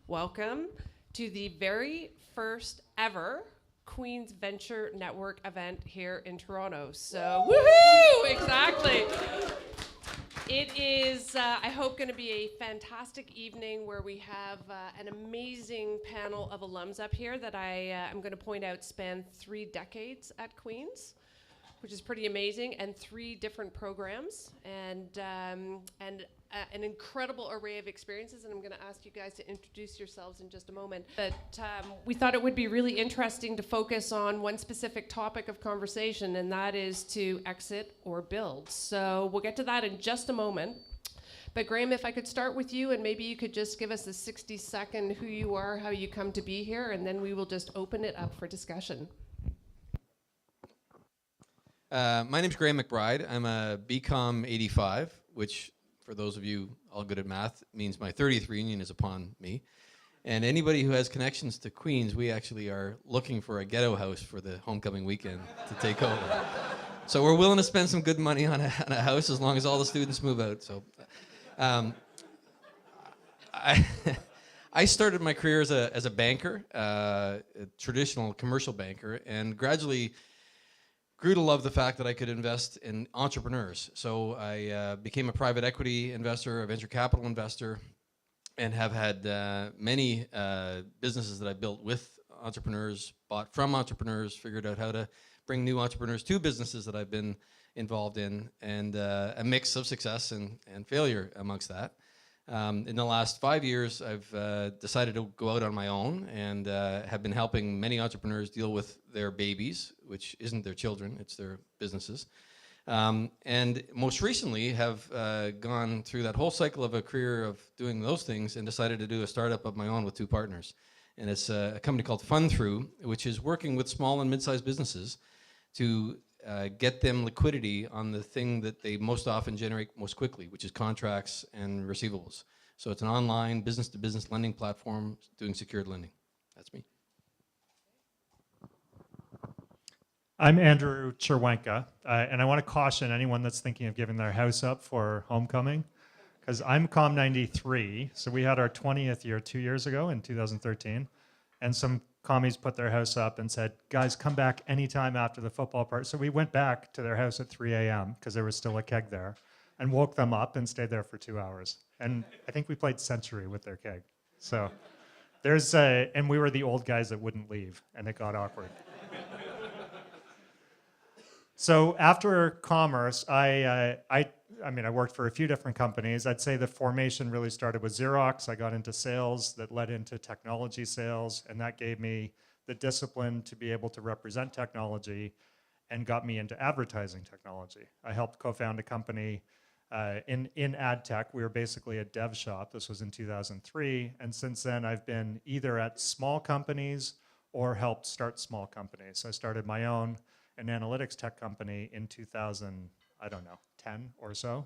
Welcome to the very first ever Queen's Venture Network event here in Toronto. So, woohoo! Exactly. It is, I hope, going to be a fantastic evening where we have an amazing panel of alums up here that I'm going to point out span 3 decades at Queen's, which is pretty amazing, and 3 different programs, and an incredible array of experiences. And I'm going to ask you guys to introduce yourselves in just a moment. But we thought it would be really interesting to focus on one specific topic of conversation, and that is to exit or build. So we'll get to that in just a moment. But Graham, if I could start with you, and maybe you could just give us a 60-second who you are, how you come to be here, and then we will just open it up for discussion. My name's Graham McBride. I'm a BCom 85, which, for those of you all good at math, means my 30th reunion is upon me. And anybody who has connections to Queens, we actually are looking for a ghetto house for the homecoming weekend to take over. So we're willing to spend some good money on a house as long as all the students move out. So I started my career as a banker, a traditional commercial banker, and gradually grew to love the fact that I could invest in entrepreneurs. So I became a private equity investor, a venture capital investor, and have had many businesses that I built with entrepreneurs, bought from entrepreneurs, figured out how to bring new entrepreneurs to businesses that I've been involved in, and a mix of success and failure amongst that. In the last 5 years, I've decided to go out on my own and have been helping many entrepreneurs deal with their babies, which isn't their children, it's their businesses. And most recently have gone through that whole cycle of a career of doing those things and decided to do a startup of my own with 2 partners. And it's a company called Fund Through, which is working with small and mid-sized businesses to get them liquidity on the thing that they most often generate most quickly, which is contracts and receivables. So it's an online business-to-business lending platform doing secured lending. That's me. I'm Andrew Cherwenka, and I want to caution anyone that's thinking of giving their house up for homecoming, because I'm COM 93, so we had our 20th year 2 years ago in 2013, and some commies put their house up and said, guys, come back anytime after the football part. So we went back to their house at 3 a.m. because there was still a keg there and woke them up and stayed there for 2 hours. And I think we played Century with their keg. So and we were the old guys that wouldn't leave, and it got awkward. So after commerce, I worked for a few different companies. I'd say the formation really started with Xerox. I got into sales that led into technology sales, and that gave me the discipline to be able to represent technology and got me into advertising technology. I helped co-found a company in ad tech. We were basically a dev shop. This was in 2003. And since then, I've been either at small companies or helped start small companies. I started my own an analytics tech company in 2010 or so.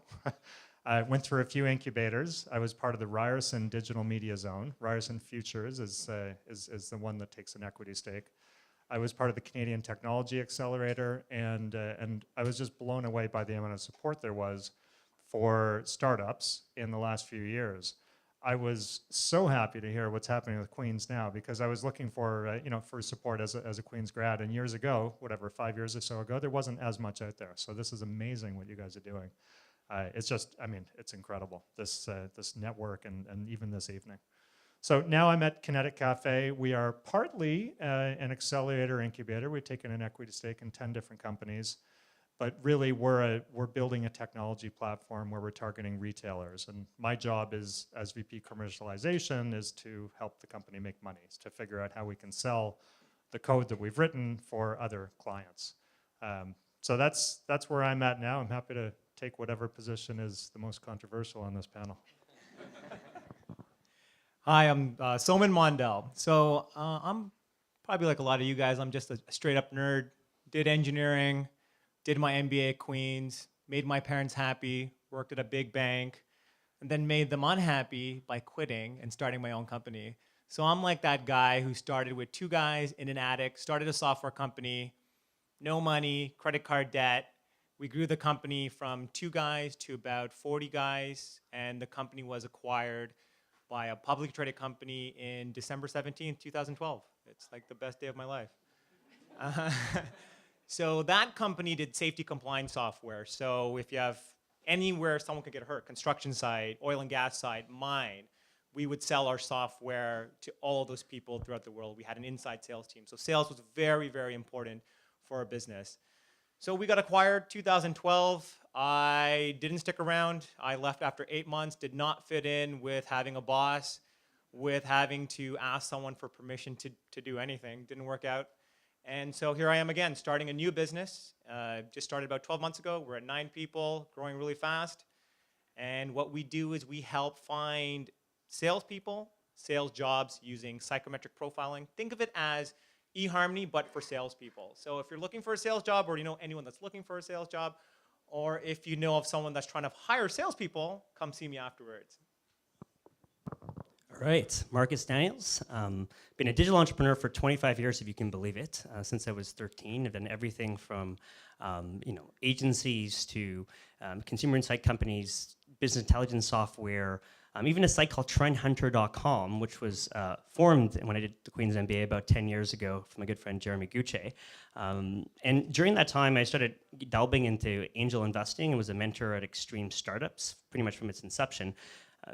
I went through a few incubators. I was part of the Ryerson Digital Media Zone. Ryerson Futures is the one that takes an equity stake. I was part of the Canadian Technology Accelerator, and I was just blown away by the amount of support there was for startups in the last few years. I was so happy to hear what's happening with Queen's now, because I was looking for for support as a Queen's grad, and years ago, 5 years or so ago, there wasn't as much out there. So this is amazing what you guys are doing. It's just, it's incredible, this network and even this evening. So now I'm at Kinetic Cafe. We are partly an accelerator incubator. We've taken an equity stake in 10 different companies. But really, we're building a technology platform where we're targeting retailers. And my job is, as VP Commercialization, is to help the company make money, to figure out how we can sell the code that we've written for other clients. So that's where I'm at now. I'm happy to take whatever position is the most controversial on this panel. Hi, I'm Soman Mondel. So I'm probably like a lot of you guys. I'm just a straight up nerd. Did engineering. Did my MBA at Queen's, made my parents happy, worked at a big bank, and then made them unhappy by quitting and starting my own company. So I'm like that guy who started with 2 guys in an attic, started a software company, no money, credit card debt. We grew the company from 2 guys to about 40 guys, and the company was acquired by a publicly traded company in December 17th, 2012. It's like the best day of my life. So that company did safety compliance software. So if you have anywhere someone could get hurt, construction site, oil and gas site, mine, we would sell our software to all of those people throughout the world. We had an inside sales team. So sales was very, very important for our business. So we got acquired 2012. I didn't stick around. I left after 8 months, did not fit in with having a boss, with having to ask someone for permission to do anything. Didn't work out. And so here I am again, starting a new business. Just started about 12 months ago. We're at 9 people, growing really fast. And what we do is we help find salespeople, sales jobs using psychometric profiling. Think of it as eHarmony, but for salespeople. So if you're looking for a sales job, or you know anyone that's looking for a sales job, or if you know of someone that's trying to hire salespeople, come see me afterwards. All right, Marcus Daniels. Been a digital entrepreneur for 25 years, if you can believe it, since I was 13. I've done everything from agencies to consumer insight companies, business intelligence software, even a site called trendhunter.com, which was formed when I did the Queen's MBA about 10 years ago from my good friend Jeremy Gucce. And during that time, I started delving into angel investing and was a mentor at Extreme Startups, pretty much from its inception.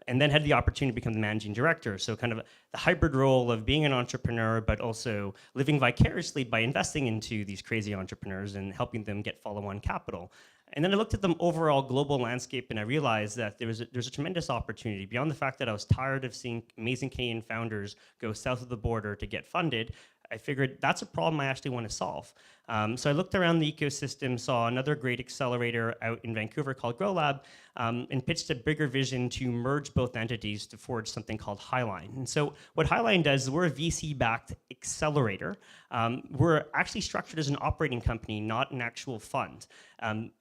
And then had the opportunity to become the managing director. So kind of the hybrid role of being an entrepreneur, but also living vicariously by investing into these crazy entrepreneurs and helping them get follow-on capital. And then I looked at the overall global landscape and I realized that there's a tremendous opportunity beyond the fact that I was tired of seeing amazing Canadian founders go south of the border to get funded. I figured that's a problem I actually want to solve. So I looked around the ecosystem, saw another great accelerator out in Vancouver called GrowLab, and pitched a bigger vision to merge both entities to forge something called Highline. And so what Highline does is we're a VC-backed accelerator. We're actually structured as an operating company, not an actual fund.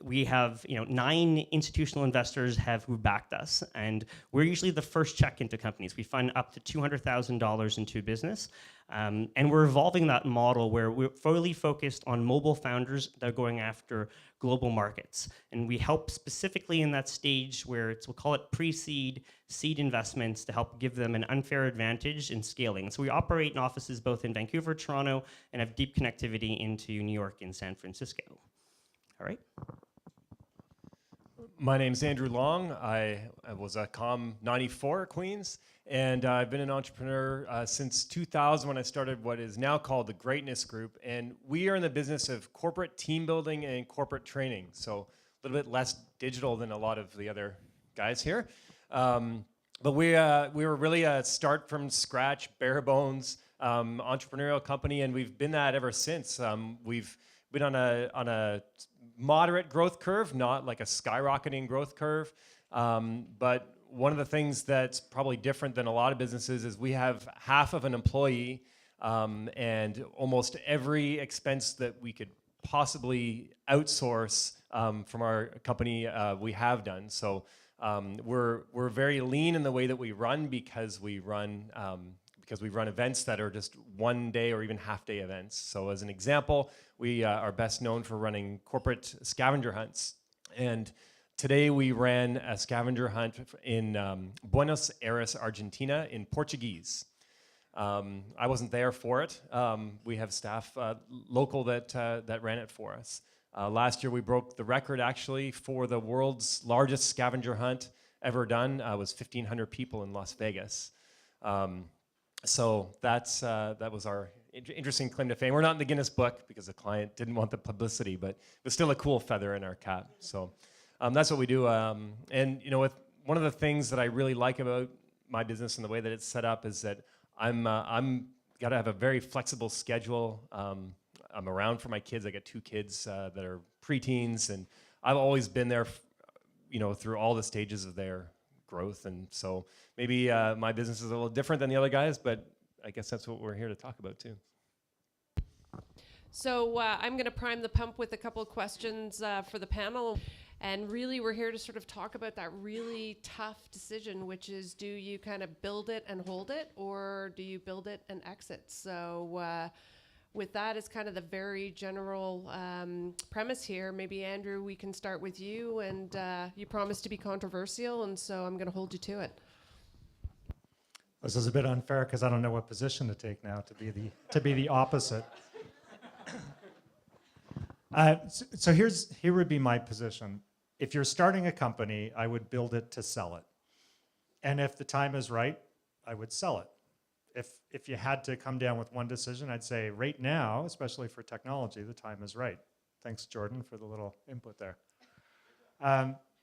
We have 9 institutional investors who backed us, and we're usually the first check into companies. We fund up to $200,000 into a business. And we're evolving that model where we're fully focused on mobile founders that are going after global markets. And we help specifically in that stage where we'll call it pre-seed, seed investments to help give them an unfair advantage in scaling. So we operate in offices both in Vancouver, Toronto, and have deep connectivity into New York and San Francisco. All right. My name's Andrew Long. I was a COM 94 at Queens, and I've been an entrepreneur since 2000 when I started what is now called the Greatness Group. And we are in the business of corporate team building and corporate training. So a little bit less digital than a lot of the other guys here. But we were really a start from scratch, bare bones entrepreneurial company, and we've been that ever since. We've been on a moderate growth curve, not like a skyrocketing growth curve. But one of the things that's probably different than a lot of businesses is we have half of an employee, and almost every expense that we could possibly outsource from our company, we have done. So we're very lean in the way that we run because we run events that are just one day or even half day events. So as an example, we are best known for running corporate scavenger hunts. And today we ran a scavenger hunt in Buenos Aires, Argentina in Portuguese. I wasn't there for it. We have staff local that ran it for us. Last year we broke the record actually for the world's largest scavenger hunt ever done. It was 1,500 people in Las Vegas. So that was our interesting claim to fame. We're not in the Guinness Book because the client didn't want the publicity, but it was still a cool feather in our cap. So that's what we do. And with one of the things that I really like about my business and the way that it's set up is that I'm got to have a very flexible schedule. I'm around for my kids. I got 2 kids that are preteens, and I've always been there, through all the stages of their growth. And so maybe my business is a little different than the other guys, but I guess that's what we're here to talk about too. So I'm going to prime the pump with a couple of questions for the panel. And really, we're here to sort of talk about that really tough decision, which is, do you kind of build it and hold it, or do you build it and exit? So with that as kind of the very general premise here, maybe Andrew, we can start with you. And you promised to be controversial, and so I'm going to hold you to it. This is a bit unfair because I don't know what position to take now to be the opposite. So here would be my position. If you're starting a company, I would build it to sell it. And if the time is right, I would sell it. If you had to come down with one decision, I'd say right now, especially for technology, the time is right. Thanks, Jordan, for the little input there.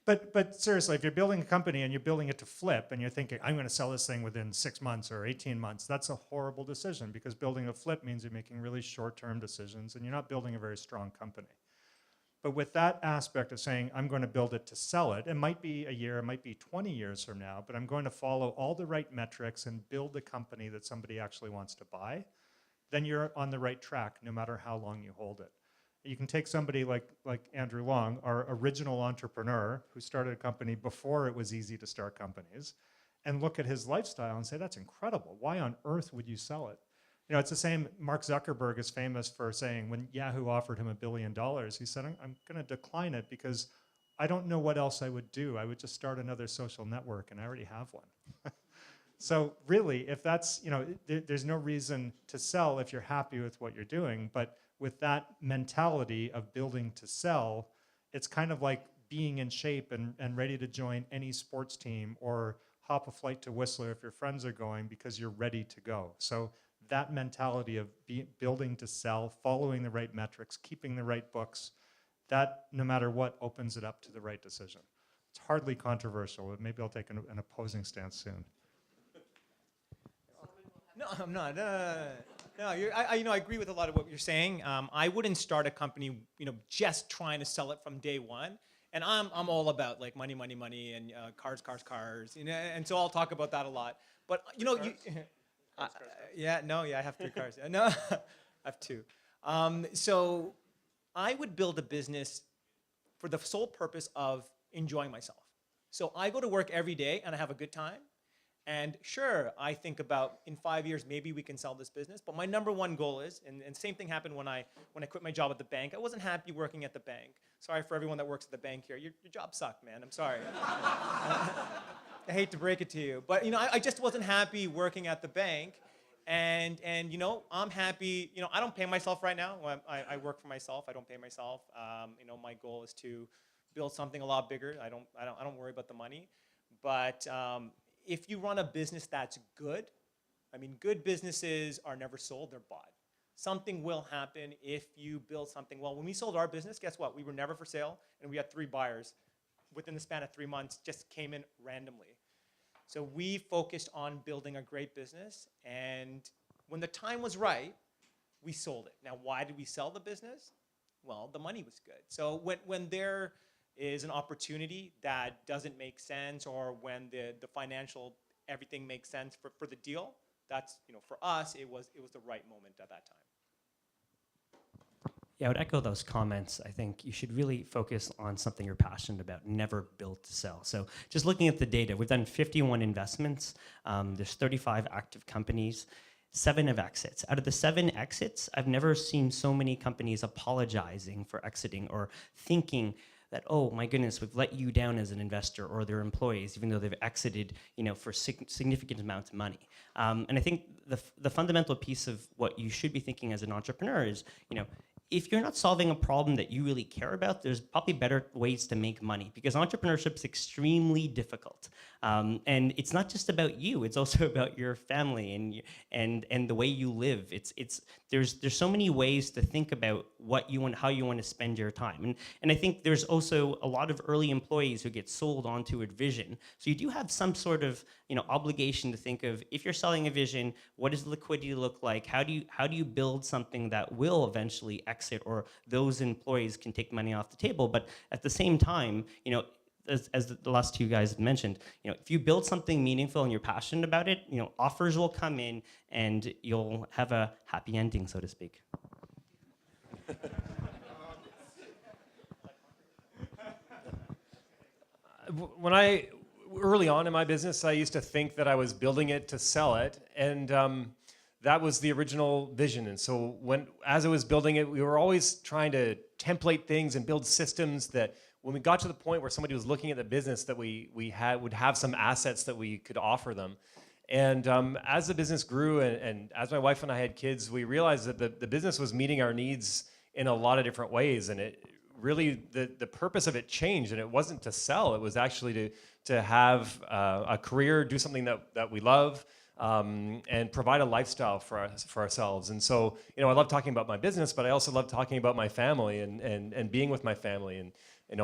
But seriously, if you're building a company and you're building it to flip and you're thinking, I'm going to sell this thing within 6 months or 18 months, that's a horrible decision because building a flip means you're making really short-term decisions and you're not building a very strong company. But with that aspect of saying, I'm going to build it to sell it, it might be a year, it might be 20 years from now, but I'm going to follow all the right metrics and build the company that somebody actually wants to buy, then you're on the right track no matter how long you hold it. You can take somebody like Andrew Long, our original entrepreneur who started a company before it was easy to start companies, and look at his lifestyle and say, that's incredible. Why on earth would you sell it? You know, it's the same, Mark Zuckerberg is famous for saying when Yahoo offered him $1 billion, he said, I'm going to decline it because I don't know what else I would do. I would just start another social network and I already have one. So really, if that's, you know, there's no reason to sell if you're happy with what you're doing, but with that mentality of building to sell, it's kind of like being in shape and ready to join any sports team or hop a flight to Whistler if your friends are going because you're ready to go. So that mentality of building to sell, following the right metrics, keeping the right books, that no matter what opens it up to the right decision. It's hardly controversial, but maybe I'll take an opposing stance soon. No, I'm not. No, I agree with a lot of what you're saying. I wouldn't start a company, just trying to sell it from day one. And I'm all about like money, and cars, and so I'll talk about that a lot. But I have 3 cars. No, I have 2. So I would build a business for the sole purpose of enjoying myself. So I go to work every day and I have a good time. And sure, I think about in 5 years, maybe we can sell this business. But my number one goal is, and same thing happened when I quit my job at the bank. I wasn't happy working at the bank. Sorry for everyone that works at the bank here. Your job sucked, man. I'm sorry. I hate to break it to you. But, I just wasn't happy working at the bank. And I'm happy. I don't pay myself right now. I work for myself. I don't pay myself. My goal is to build something a lot bigger. I don't worry about the money. But if you run a business that's good, good businesses are never sold, they're bought. Something will happen if you build something well. When we sold our business, guess what? We were never for sale, and we had 3 buyers. Within the span of 3 months, just came in randomly. So we focused on building a great business, and when the time was right, we sold it. Now, why did we sell the business? Well, the money was good. So when there is an opportunity that doesn't make sense, or when the financial everything makes sense for the deal, that's for us it was the right moment at that time. Yeah, I would echo those comments. I think you should really focus on something you're passionate about, never build to sell. So just looking at the data, we've done 51 investments. There's 35 active companies. 7 of exits. Out of the 7 exits, I've never seen so many companies apologizing for exiting or thinking that, oh my goodness, we've let you down as an investor or their employees, even though they've exited, for significant amounts of money. And I think the fundamental piece of what you should be thinking as an entrepreneur is, if you're not solving a problem that you really care about, there's probably better ways to make money, because entrepreneurship is extremely difficult. And it's not just about you, it's also about your family and the way you live. There's so many ways to think about what you want, how you want to spend your time. And I think there's also a lot of early employees who get sold onto a vision. So you do have some sort of obligation to think of, if you're selling a vision, what does the liquidity look like? How do you build something that will eventually exit, or those employees can take money off the table? But at the same time, as the last 2 guys have mentioned, if you build something meaningful and you're passionate about it, offers will come in and you'll have a happy ending, so to speak. Early on in my business, I used to think that I was building it to sell it, and that was the original vision. And so as I was building it, we were always trying to template things and build systems that when we got to the point where somebody was looking at the business, that we would have some assets that we could offer them. And as the business grew and as my wife and I had kids, we realized that the business was meeting our needs in a lot of different ways. And it really, the purpose of it changed. And it wasn't to sell, it was actually to have a career, do something that we love, and provide a lifestyle for ourselves. And so, I love talking about my business, but I also love talking about my family and being with my family. And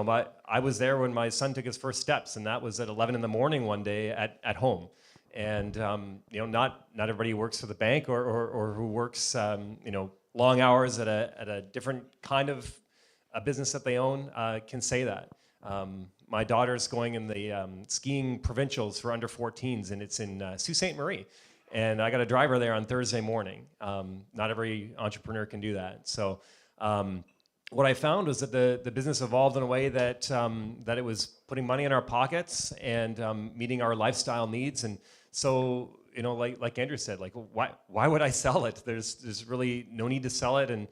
I was there when my son took his first steps, and that was at 11 in the morning one day at home. And not everybody who works for the bank or who works long hours at a different kind of a business that they own can say that. My daughter's going in the skiing provincials for under 14s, and it's in Sault Ste. Marie. And I got to drive her there on Thursday morning. Not every entrepreneur can do that. So what I found was that the business evolved in a way that it was putting money in our pockets and meeting our lifestyle needs. And so, like Andrew said, like why would I sell it? There's really no need to sell it. And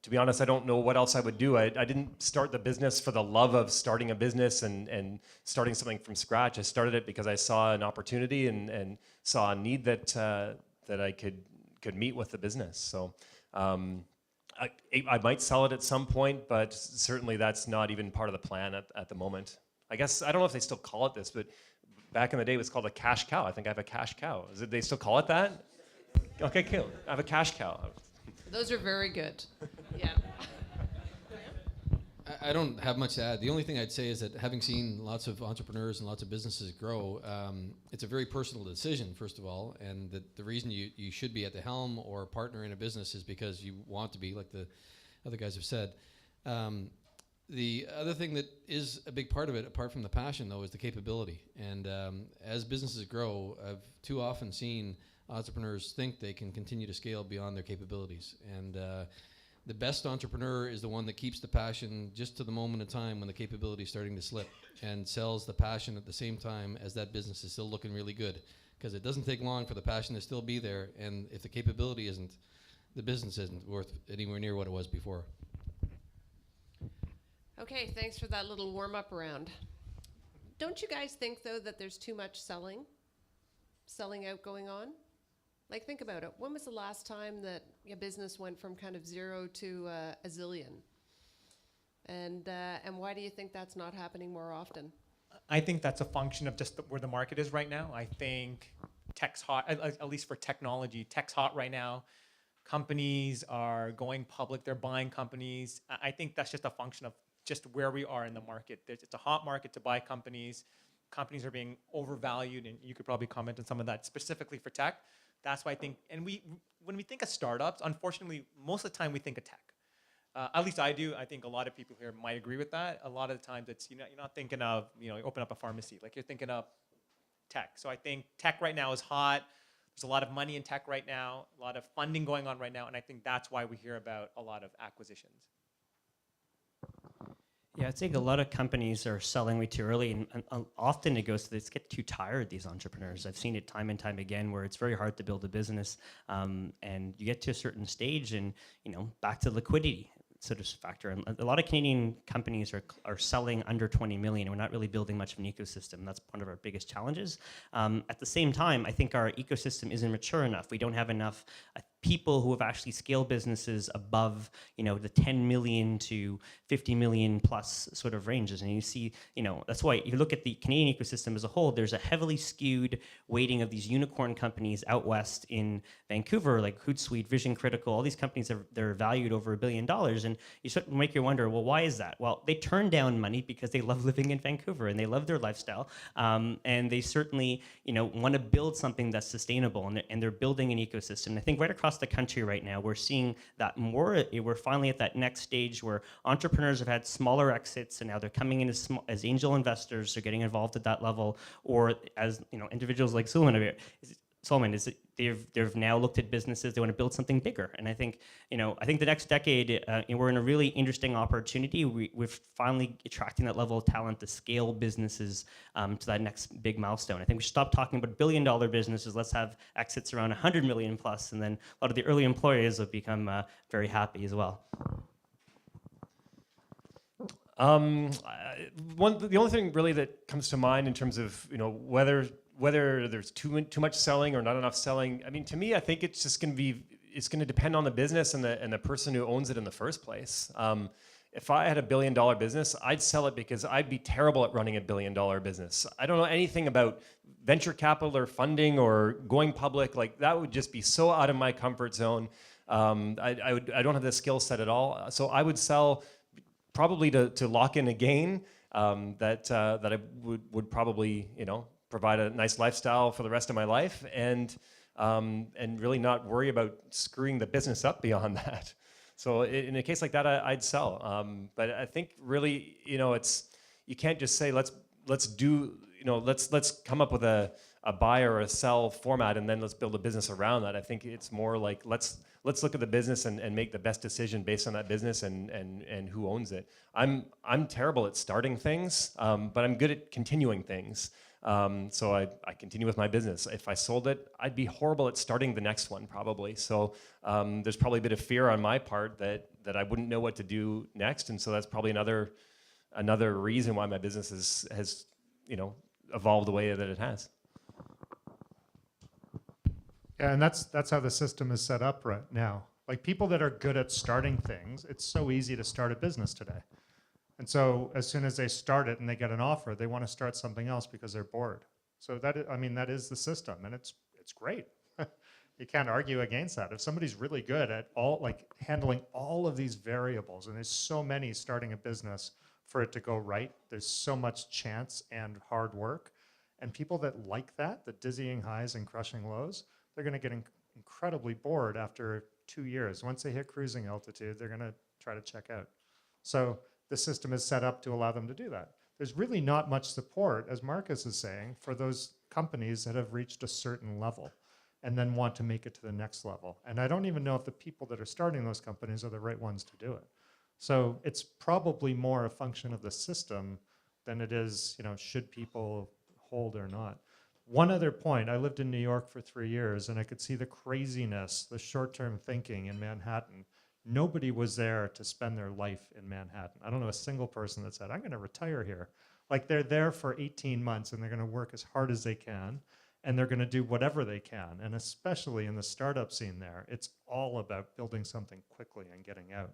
to be honest, I don't know what else I would do. I didn't start the business for the love of starting a business and starting something from scratch. I started it because I saw an opportunity and saw a need that I could meet with the business. So I might sell it at some point, but certainly that's not even part of the plan at the moment. I guess, I don't know if they still call it this, but back in the day it was called a cash cow. I think I have a cash cow. They still call it that? Okay, cool. I have a cash cow. Those are very good. Yeah. I don't have much to add. The only thing I'd say is that having seen lots of entrepreneurs and lots of businesses grow, it's a very personal decision, first of all, and the reason you should be at the helm or partner in a business is because you want to be, like the other guys have said. The other thing that is a big part of it, apart from the passion, though, is the capability. And as businesses grow, I've too often seen entrepreneurs think they can continue to scale beyond their capabilities. And the best entrepreneur is the one that keeps the passion just to the moment in time when the capability is starting to slip, and sells the passion at the same time as that business is still looking really good. Because it doesn't take long for the passion to still be there, and if the capability isn't, the business isn't worth anywhere near what it was before. Okay, thanks for that little warm-up round. Don't you guys think, though, that there's too much selling out going on? Like, think about it. When was the last time that a business went from kind of zero to a zillion? And why do you think that's not happening more often? I think that's a function of just where the market is right now. I think tech's hot, at least for technology. Tech's hot right now. Companies are going public. They're buying companies. I think that's just a function of just where we are in the market. It's a hot market to buy companies. Companies are being overvalued, and you could probably comment on some of that specifically for tech. That's why I think, and when we think of startups, unfortunately, most of the time we think of tech. At least I do. I think a lot of people here might agree with that. A lot of the times it's, you're not thinking of, you open up a pharmacy, like you're thinking of tech. So I think tech right now is hot. There's a lot of money in tech right now, a lot of funding going on right now, and I think that's why we hear about a lot of acquisitions. Yeah, I think a lot of companies are selling way too early, and often it goes to this, get too tired, these entrepreneurs. I've seen it time and time again where it's very hard to build a business, and you get to a certain stage and, back to liquidity sort of factor. And a lot of Canadian companies are selling under 20 million. We're not really building much of an ecosystem. That's one of our biggest challenges. At the same time, I think our ecosystem isn't mature enough. We don't have enough people who have actually scaled businesses above, the 10 million to 50 million plus sort of ranges. And you see, that's why you look at the Canadian ecosystem as a whole, there's a heavily skewed weighting of these unicorn companies out west in Vancouver, like Hootsuite, Vision Critical, all these companies, they're valued over $1 billion. And you sort of make you wonder, well, why is that? Well, they turn down money because they love living in Vancouver and they love their lifestyle. And they certainly, want to build something that's sustainable, and they're building an ecosystem. And I think right across the country right now, we're seeing that more. We're finally at that next stage where entrepreneurs have had smaller exits, and now they're coming in as angel investors. They're getting involved at that level, or as individuals like Solomon. They've now looked at businesses. They want to build something bigger. And I think the next decade, we're in a really interesting opportunity. We're finally attracting that level of talent to scale businesses to that next big milestone. I think we should stop talking about billion-dollar businesses. Let's have exits around 100 million plus, and then a lot of the early employees will become very happy as well. The only thing really that comes to mind in terms of whether whether there's too much selling or not enough selling, I mean, to me, I think it's just going to depend on the business and the person who owns it in the first place. If I had $1 billion business, I'd sell it because I'd be terrible at running $1 billion business. I don't know anything about venture capital or funding or going public. Like, that would just be so out of my comfort zone. I don't have the skill set at all. So I would sell probably to lock in a gain that I would probably, provide a nice lifestyle for the rest of my life, and really not worry about screwing the business up beyond that. So in a case like that, I'd sell. But I think really, you can't just say let's come up with a buy or a sell format and then let's build a business around that. I think it's more like let's look at the business and make the best decision based on that business and who owns it. I'm terrible at starting things, but I'm good at continuing things. So I continue with my business. If I sold it, I'd be horrible at starting the next one probably. So there's probably a bit of fear on my part that I wouldn't know what to do next, and so that's probably another reason why my business has evolved the way that it has. Yeah, and that's how the system is set up right now. Like, people that are good at starting things, it's so easy to start a business today. And so as soon as they start it and they get an offer, they want to start something else because they're bored. So that is the system, and it's great. You can't argue against that. If somebody's really good at handling all of these variables, and there's so many starting a business for it to go right, there's so much chance and hard work. And people that like that, the dizzying highs and crushing lows, they're going to get incredibly bored after 2 years. Once they hit cruising altitude, they're going to try to check out. So the system is set up to allow them to do that. There's really not much support, as Marcus is saying, for those companies that have reached a certain level and then want to make it to the next level. And I don't even know if the people that are starting those companies are the right ones to do it. So it's probably more a function of the system than it is, should people hold or not. One other point, I lived in New York for 3 years, and I could see the craziness, the short-term thinking in Manhattan. Nobody was there to spend their life in Manhattan. I don't know a single person that said, I'm going to retire here. Like, they're there for 18 months, and they're going to work as hard as they can, and they're going to do whatever they can. And especially in the startup scene there, it's all about building something quickly and getting out.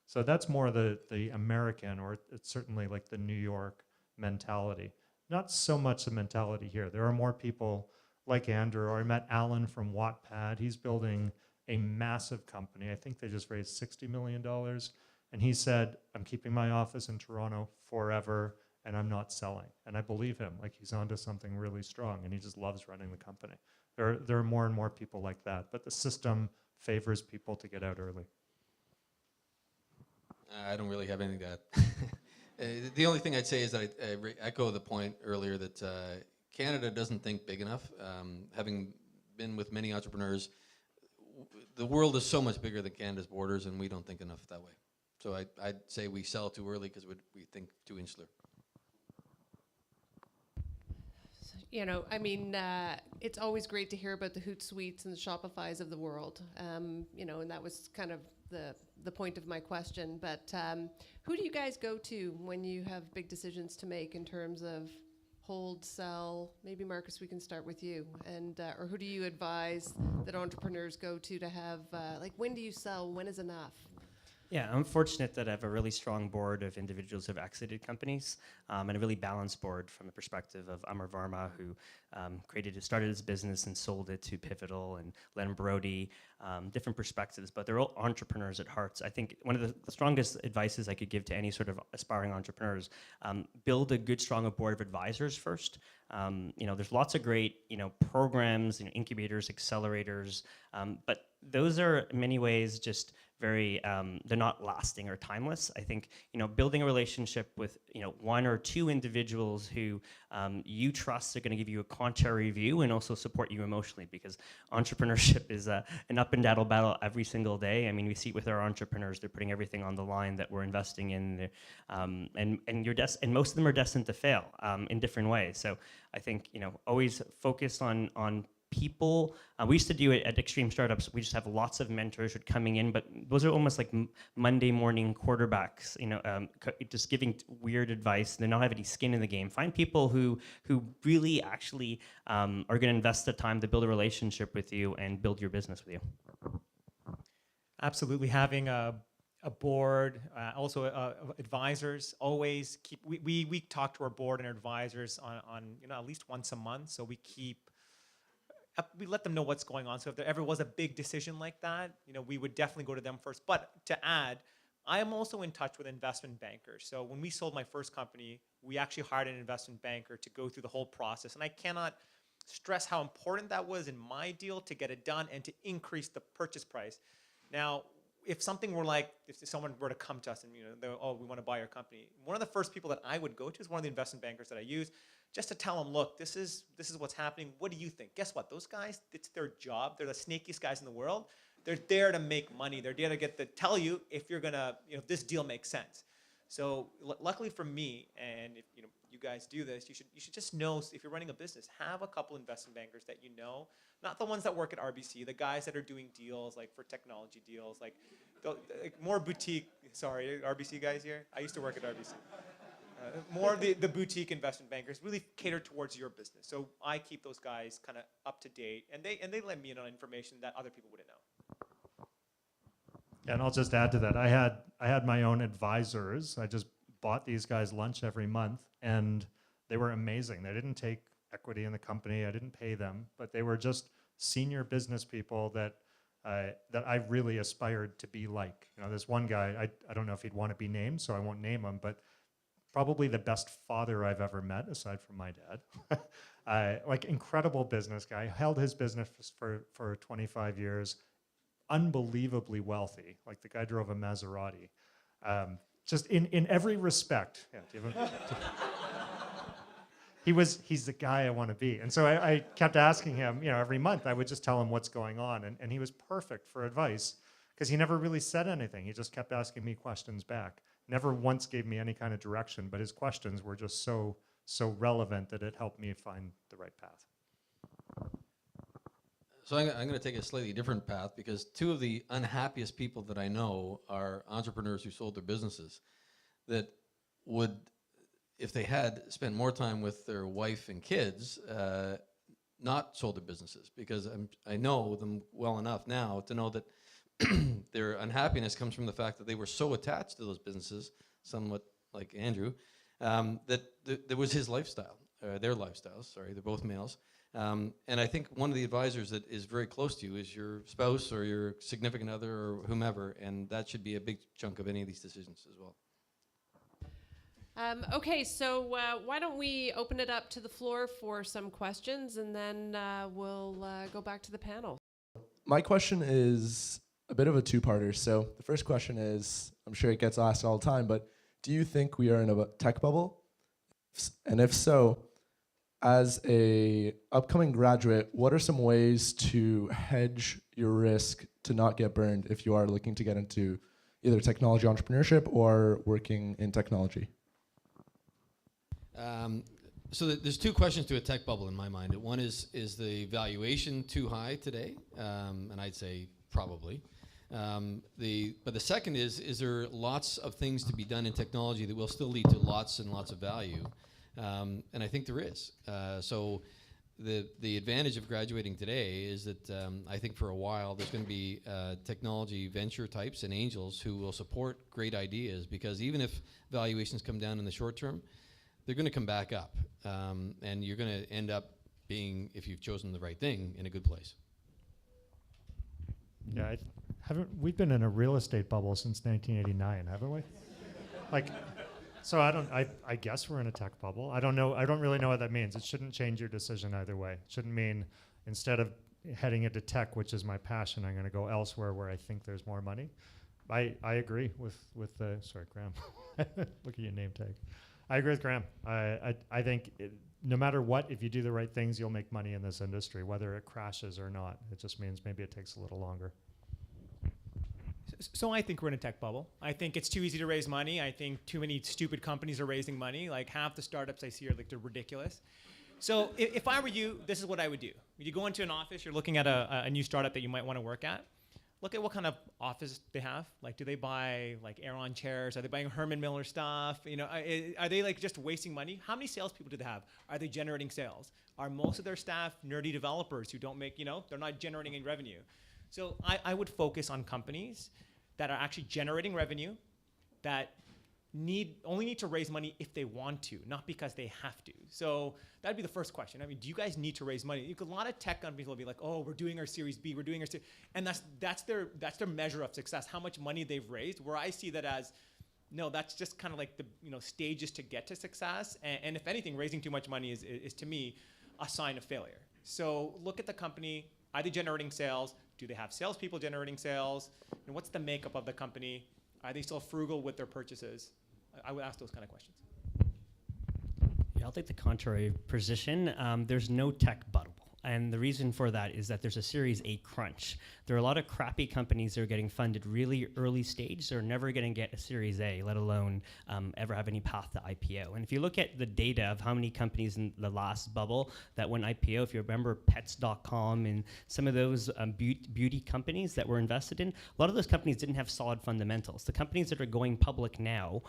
So that's more the American, or it's certainly like the New York mentality. Not so much the mentality here. There are more people like Andrew, or I met Alan from Wattpad. He's building a massive company. I think they just raised $60 million. And he said, I'm keeping my office in Toronto forever, and I'm not selling. And I believe him. Like, he's onto something really strong, and he just loves running the company. There are more and more people like that, but the system favors people to get out early. I don't really have anything to add. The only thing I'd say is that I echo the point earlier that Canada doesn't think big enough. Having been with many entrepreneurs, the world is so much bigger than Canada's borders, and we don't think enough that way. So I'd say we sell too early because we think too insular. It's always great to hear about the Hootsuites and the Shopifys of the world, and that was kind of the point of my question. But who do you guys go to when you have big decisions to make in terms of hold, sell? Maybe Marcus, we can start with you. And or who do you advise that entrepreneurs go to have when do you sell? When is enough? Yeah, I'm fortunate that I have a really strong board of individuals who have exited companies, and a really balanced board from the perspective of Amar Varma, who started his business and sold it to Pivotal, and Len Brody, different perspectives, but they're all entrepreneurs at heart. So I think one of the strongest advices I could give to any sort of aspiring entrepreneurs, build a good, strong board of advisors first. There's lots of great, programs, incubators, accelerators, but those are in many ways just very, they're not lasting or timeless. I think, building a relationship with, one or two individuals who you trust are going to give you a contrary view and also support you emotionally, because entrepreneurship is an up and down battle every single day. I mean, we see it with our entrepreneurs. They're putting everything on the line that we're investing in, and most of them are destined to fail in different ways. So I think, always focus on people. We used to do it at Extreme Startups. We just have lots of mentors who are coming in, but those are almost like Monday morning quarterbacks, just giving weird advice. They don't have any skin in the game. Find people who really actually are going to invest the time to build a relationship with you and build your business with you. Absolutely, having a board, also advisors. Always keep. We talk to our board and our advisors on at least once a month. So we let them know what's going on. So if there ever was a big decision like that, we would definitely go to them first. But to add, I am also in touch with investment bankers. So when we sold my first company, we actually hired an investment banker to go through the whole process. And I cannot stress how important that was in my deal to get it done and to increase the purchase price. Now, if someone were to come to us and we want to buy your company, one of the first people that I would go to is one of the investment bankers that I use, just to tell them, look, this is what's happening. What do you think? Guess what? Those guys, it's their job. They're the snakiest guys in the world. They're there to make money. They're there to tell you if you're gonna, if this deal makes sense. So luckily for me, and if you guys do this, you should just know, if you're running a business, have a couple investment bankers that not the ones that work at RBC, the guys that are doing deals like for technology deals, like more boutique. Sorry, RBC guys here. I used to work at RBC. More of the boutique investment bankers really cater towards your business. So I keep those guys kind of up to date, and they let me in on information that other people wouldn't know. Yeah, and I'll just add to that. I had my own advisors. I just bought these guys lunch every month, and they were amazing. They didn't take equity in the company. I didn't pay them, but they were just senior business people that I really aspired to be like. This one guy, I don't know if he'd want to be named, so I won't name him, but probably the best father I've ever met, aside from my dad. Incredible business guy. Held his business for 25 years. Unbelievably wealthy. Like, the guy drove a Maserati. Just in every respect. Yeah, do you have he's the guy I want to be. And so I kept asking him, every month I would just tell him what's going on. And he was perfect for advice because he never really said anything. He just kept asking me questions back. Never once gave me any kind of direction, but his questions were just so relevant that it helped me find the right path. So I'm going to take a slightly different path, because two of the unhappiest people that I know are entrepreneurs who sold their businesses that would, if they had spent more time with their wife and kids, not sold their businesses, because I know them well enough now to know that their unhappiness comes from the fact that they were so attached to those businesses, somewhat like Andrew, that there was his lifestyle, their lifestyles, sorry, they're both males. And I think one of the advisors that is very close to you is your spouse or your significant other or whomever, and that should be a big chunk of any of these decisions as well. Okay, so why don't we open it up to the floor for some questions, and then we'll go back to the panel. My question is a bit of a two-parter. So the first question is, I'm sure it gets asked all the time, but do you think we are in a tech bubble? And if so, as a upcoming graduate, what are some ways to hedge your risk to not get burned if you are looking to get into either technology entrepreneurship or working in technology? So there's two questions to a tech bubble in my mind. One is the valuation too high today? And I'd say probably. But the second is there lots of things to be done in technology that will still lead to lots and lots of value? And I think there is. So the advantage of graduating today is that I think for a while there's going to be technology venture types and angels who will support great ideas, because even if valuations come down in the short term, they're going to come back up. And you're going to end up being, if you've chosen the right thing, in a good place. Yeah, we've been in a real estate bubble since 1989, haven't we? So I guess we're in a tech bubble. I don't know. I don't really know what that means. It shouldn't change your decision either way. It shouldn't mean instead of heading into tech, which is my passion, I'm going to go elsewhere where I think there's more money. I agree with the, sorry, Graham. Look at your name tag. I agree with Graham. I think no matter what, if you do the right things, you'll make money in this industry, whether it crashes or not. It just means maybe it takes a little longer. So I think we're in a tech bubble. I think it's too easy to raise money. I think too many stupid companies are raising money. Like, half the startups I see are they're ridiculous. So if I were you, this is what I would do. You go into an office, you're looking at a new startup that you might want to work at. Look at what kind of office they have. Like, do they buy like Aeron chairs? Are they buying Herman Miller stuff? You know, are they like just wasting money? How many salespeople do they have? Are they generating sales? Are most of their staff nerdy developers who don't make, they're not generating any revenue? So I would focus on companies that are actually generating revenue, that only need to raise money if they want to, not because they have to. So that'd be the first question. I mean, do you guys need to raise money? A lot of tech companies will be like, oh, we're doing our Series B, we're doing our Series, and that's their measure of success, how much money they've raised. Where I see that as, no, that's just kind of like the stages to get to success. And if anything, raising too much money is to me a sign of failure. So look at the company. Are they generating sales? Do they have salespeople generating sales? And what's the makeup of the company? Are they still frugal with their purchases? I would ask those kind of questions. Yeah, I'll take the contrary position. There's no tech buttable. And the reason for that is that there's a Series A crunch. There are a lot of crappy companies that are getting funded really early stage. They're never going to get a Series A, let alone ever have any path to IPO. And if you look at the data of how many companies in the last bubble that went IPO, if you remember pets.com and some of those beauty companies that were invested in, a lot of those companies didn't have solid fundamentals. The companies that are going public now,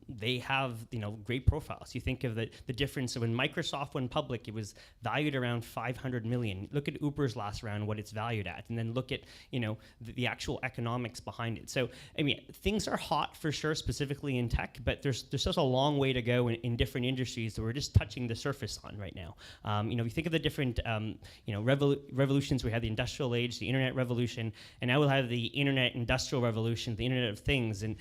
they have great profiles. You think of the difference. So when Microsoft went public, it was valued around 500 million. Look at Uber's last round, what it's valued at, and then look at the actual economics behind it. So I mean, things are hot for sure, specifically in tech, but there's still a long way to go in different industries that we're just touching the surface on right now. If you think of the different revolutions, we had the industrial age, the internet revolution, and now we'll have the internet industrial revolution, the Internet of Things, and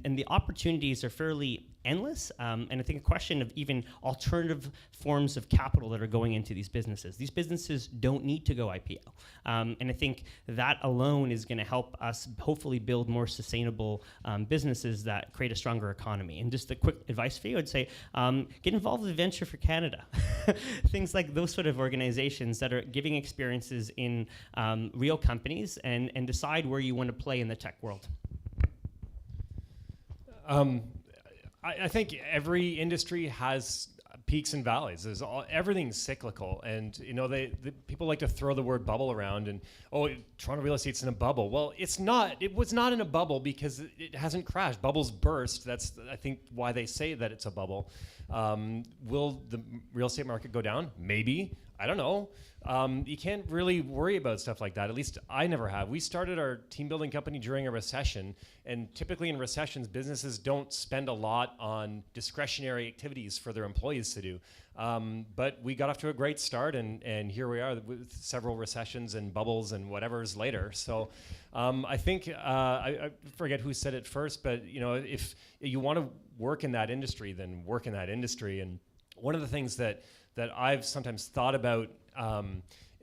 the opportunities are fairly endless. And I think a question of even alternative forms of capital that are going into these businesses. These businesses don't need to go IPO. And I think that alone is going to help us hopefully build more sustainable businesses that create a stronger economy. And just a quick advice for you, I'd say get involved with Venture for Canada. Things like those sort of organizations that are giving experiences in real companies and decide where you want to play in the tech world. I think every industry has peaks and valleys. Everything's cyclical, and the people like to throw the word bubble around, and Toronto real estate's in a bubble. Well, it's not. It was not in a bubble because it hasn't crashed. Bubbles burst. That's, I think, why they say that it's a bubble. Will the real estate market go down? Maybe. I don't know. You can't really worry about stuff like that. At least I never have. We started our team building company during a recession, and typically in recessions, businesses don't spend a lot on discretionary activities for their employees to do. But we got off to a great start, and here we are with several recessions and bubbles and whatever's later. So I think, I forget who said it first, but if you want to work in that industry, then work in that industry. And one of the things that I've sometimes thought about,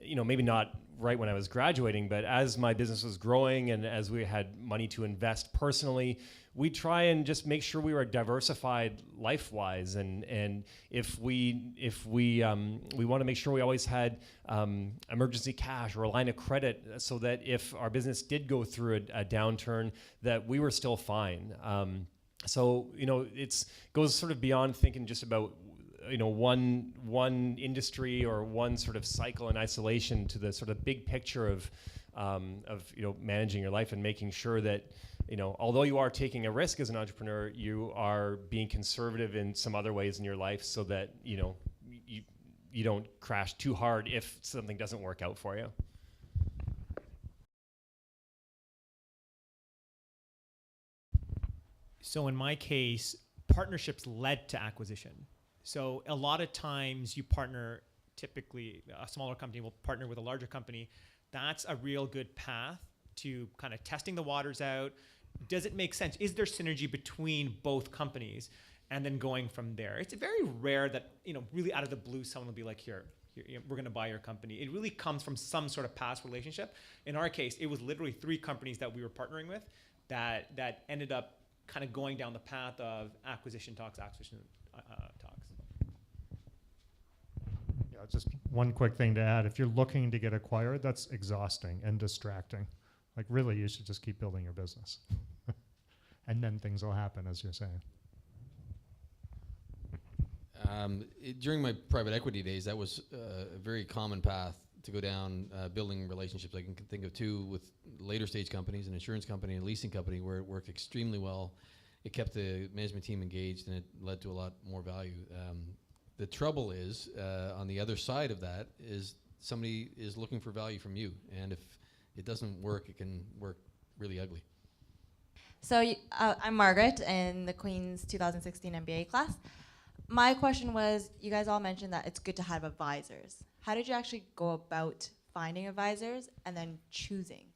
maybe not right when I was graduating, but as my business was growing and as we had money to invest personally, we try and just make sure we were diversified life-wise. And if we want to make sure we always had emergency cash or a line of credit, so that if our business did go through a downturn, that we were still fine. So it goes sort of beyond thinking just about one industry or one sort of cycle in isolation to the sort of big picture of managing your life and making sure that although you are taking a risk as an entrepreneur, you are being conservative in some other ways in your life so that you don't crash too hard if something doesn't work out for you. So in my case, partnerships led to acquisition. So a lot of times you partner, typically a smaller company will partner with a larger company. That's a real good path to kind of testing the waters out. Does it make sense? Is there synergy between both companies? And then going from there. It's very rare that, really out of the blue, someone will be like, here, we're going to buy your company. It really comes from some sort of past relationship. In our case, it was literally 3 companies that we were partnering with that ended up kind of going down the path of acquisition talks. Yeah, just one quick thing to add. If you're looking to get acquired, that's exhausting and distracting. Like, really, you should just keep building your business. And then things will happen, as you're saying. During my private equity days, that was a very common path to go down, building relationships. I can think of two with later stage companies, an insurance company and a leasing company, where it worked extremely well. It kept the management team engaged, and it led to a lot more value. The trouble is, on the other side of that, is somebody is looking for value from you, and if it doesn't work, it can work really ugly. So I'm Margaret in the Queen's 2016 MBA class. My question was, you guys all mentioned that it's good to have advisors. How did you actually go about finding advisors and then choosing?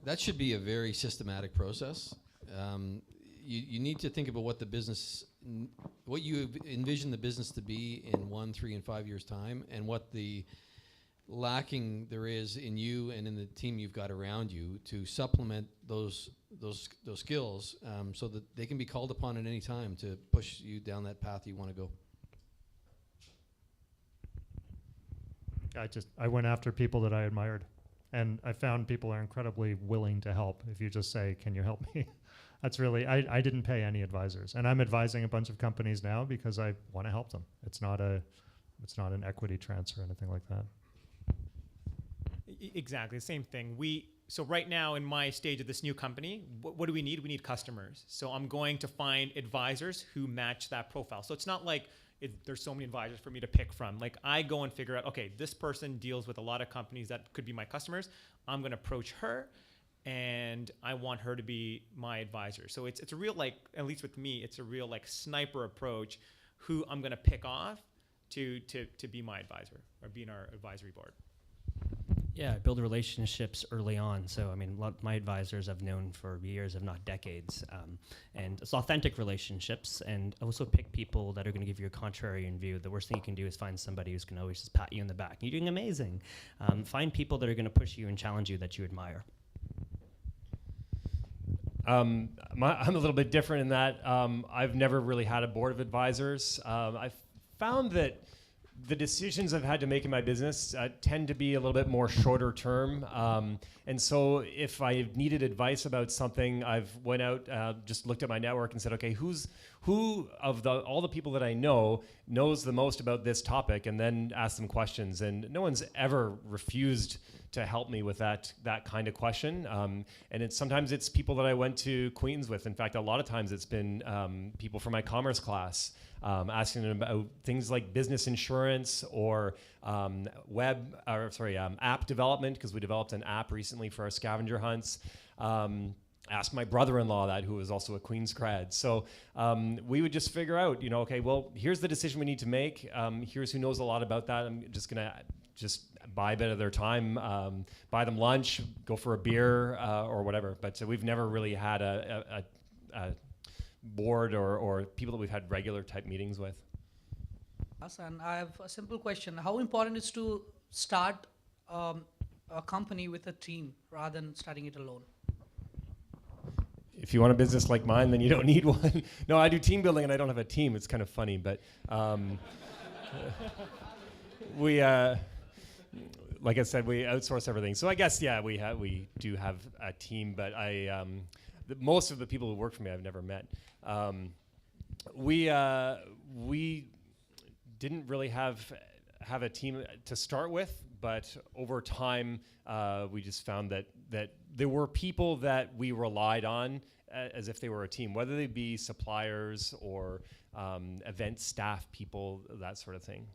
That should be a very systematic process. You need to think about what the business, what you envision the business to be in 1, 3, and 5 years' time, and what the lacking there is in you and in the team you've got around you to supplement those skills, so that they can be called upon at any time to push you down that path you want to go. I went after people that I admired, and I found people are incredibly willing to help. If you just say, "Can you help me?" That's really, I didn't pay any advisors, and I'm advising a bunch of companies now because I want to help them. It's not an equity transfer or anything like that. Exactly, the same thing. So right now in my stage of this new company, what do we need? We need customers. So I'm going to find advisors who match that profile. So it's not like there's so many advisors for me to pick from. Like, I go and figure out, okay, this person deals with a lot of companies that could be my customers. I'm going to approach her, and I want her to be my advisor. So it's a real, like, at least with me, it's a real like sniper approach, who I'm going to pick off to be my advisor or be in our advisory board. Yeah, build relationships early on. So, I mean, a lot of my advisors I've known for years, if not decades. And it's authentic relationships, and also pick people that are going to give you a contrarian view. The worst thing you can do is find somebody who's going to always just pat you in the back. You're doing amazing. Find people that are going to push you and challenge you that you admire. I'm a little bit different in that I've never really had a board of advisors. I've found that the decisions I've had to make in my business tend to be a little bit more shorter term. And so if I needed advice about something, I've went out, just looked at my network and said, okay, who of all the people that I know knows the most about this topic, and then ask them questions. And no one's ever refused to help me with that kind of question. And sometimes it's people that I went to Queen's with. In fact, a lot of times it's been people from my commerce class, asking them about things like business insurance or app development, because we developed an app recently for our scavenger hunts. Asked my brother-in-law that, who was also a Queen's grad. So we would just figure out, okay, well, here's the decision we need to make. Here's who knows a lot about that. I'm just gonna buy a bit of their time, buy them lunch, go for a beer or whatever. But we've never really had a board or people that we've had regular type meetings with. And I have a simple question. How important is to start a company with a team rather than starting it alone? If you want a business like mine, then you don't need one. No, I do team building and I don't have a team. It's kind of funny, but we, like I said, we outsource everything. So I guess, yeah, we do have a team, but most of the people who work for me I've never met. We didn't really have a team to start with, but over time we just found that there were people that we relied on as if they were a team, whether they be suppliers or event staff people, that sort of thing.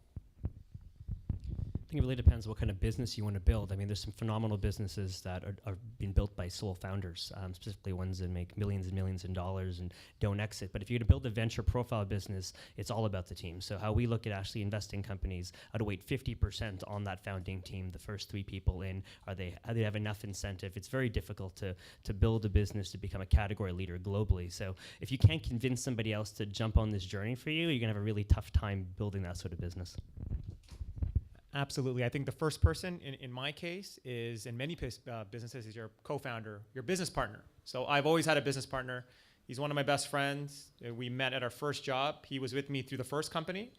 I think it really depends what kind of business you want to build. I mean, there's some phenomenal businesses that are being built by sole founders, specifically ones that make millions and millions of dollars and don't exit. But if you're going to build a venture profile business, it's all about the team. So how we look at actually investing companies, I'd weight 50% on that founding team, the first 3 people in. Do they have enough incentive? It's very difficult to build a business to become a category leader globally. So if you can't convince somebody else to jump on this journey for you, you're going to have a really tough time building that sort of business. Absolutely. I think the first person in my case is, in many businesses, is your co-founder, your business partner. So I've always had a business partner. He's one of my best friends. We met at our first job. He was with me through the first company.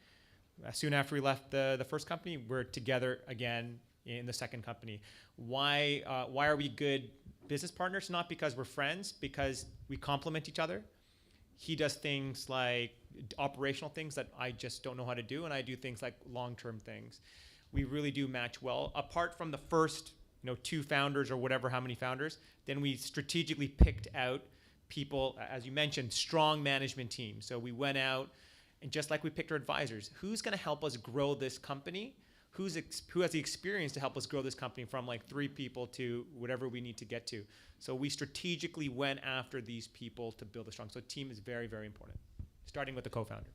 Soon after we left the first company, we're together again in the second company. Why are we good business partners? Not because we're friends, because we complement each other. He does things like operational things that I just don't know how to do, and I do things like long-term things. We really do match well. Apart from the first, 2 founders or whatever, how many founders, then we strategically picked out people, as you mentioned, strong management teams. So we went out, and just like we picked our advisors, who's going to help us grow this company? Who has the experience to help us grow this company from like 3 people to whatever we need to get to? So we strategically went after these people to build a strong. So team is very, very important, starting with the co-founder.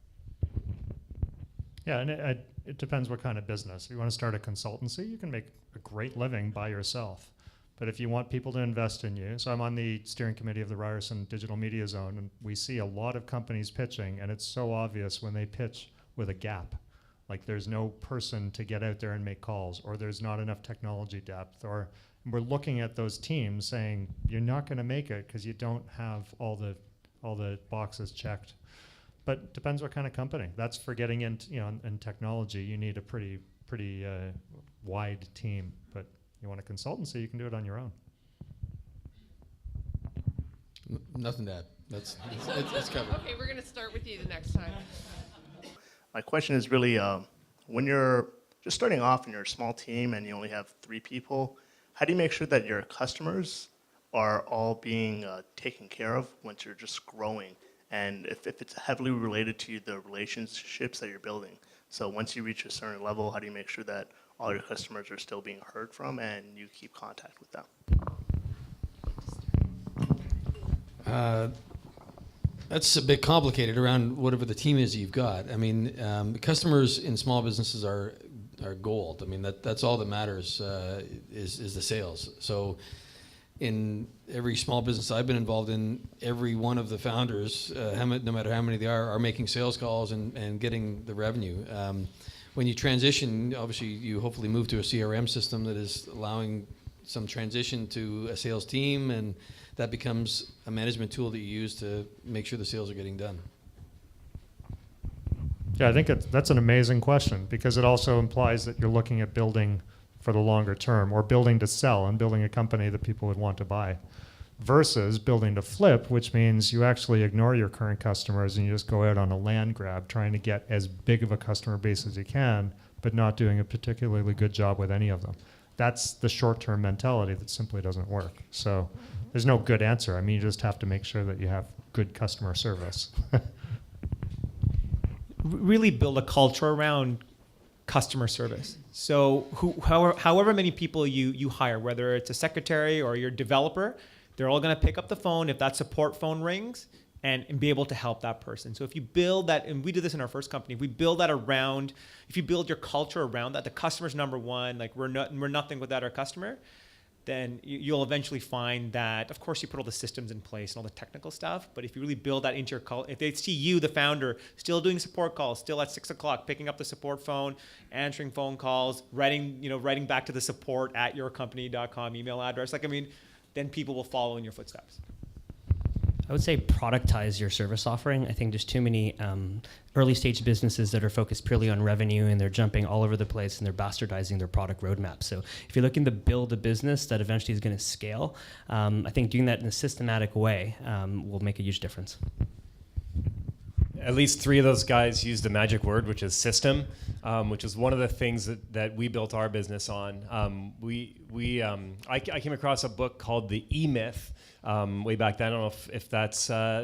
Yeah, and it depends what kind of business. If you want to start a consultancy, you can make a great living by yourself. But if you want people to invest in you, so I'm on the steering committee of the Ryerson Digital Media Zone, and we see a lot of companies pitching, and it's so obvious when they pitch with a gap. Like there's no person to get out there and make calls, or there's not enough technology depth, or we're looking at those teams saying, you're not going to make it because you don't have all the boxes checked. But it depends what kind of company. That's for getting into, in technology, you need a pretty wide team. But you want a consultancy, you can do it on your own. Nothing to add. It's covered. Okay, we're going to start with you the next time. My question is really, when you're just starting off and you're a small team and you only have 3 people, how do you make sure that your customers are all being taken care of once you're just growing? And if it's heavily related to the relationships that you're building. So once you reach a certain level, how do you make sure that all your customers are still being heard from and you keep contact with them? That's a bit complicated around whatever the team is you've got. I mean, customers in small businesses are gold. I mean, that's all that matters is the sales. So in every small business I've been involved in, every one of the founders, no matter how many they are making sales calls and getting the revenue. When you transition, obviously you hopefully move to a CRM system that is allowing some transition to a sales team, and that becomes a management tool that you use to make sure the sales are getting done. Yeah, I think that's an amazing question, because it also implies that you're looking at building for the longer term, or building to sell and building a company that people would want to buy, versus building to flip, which means you actually ignore your current customers and you just go out on a land grab trying to get as big of a customer base as you can, but not doing a particularly good job with any of them. That's the short-term mentality that simply doesn't work. So there's no good answer. I mean, you just have to make sure that you have good customer service. Really build a culture around customer service. So however many people you hire, whether it's a secretary or your developer, they're all going to pick up the phone if that support phone rings and be able to help that person. So if you build that, and we did this in our first company, if we build that around, if you build your culture around that, the customer's number one, like we're nothing without our customer, then you'll eventually find that, of course, you put all the systems in place and all the technical stuff, but if you really build that into your culture, if they see you, the founder, still doing support calls, still at 6 o'clock, picking up the support phone, answering phone calls, writing back to the support at yourcompany.com email address, then people will follow in your footsteps. I would say productize your service offering. I think there's too many early stage businesses that are focused purely on revenue, and they're jumping all over the place and they're bastardizing their product roadmap. So if you're looking to build a business that eventually is going to scale, I think doing that in a systematic way will make a huge difference. At least 3 of those guys used the magic word, which is system, which is one of the things that we built our business on. I came across a book called The E-Myth way back then. I don't know if that's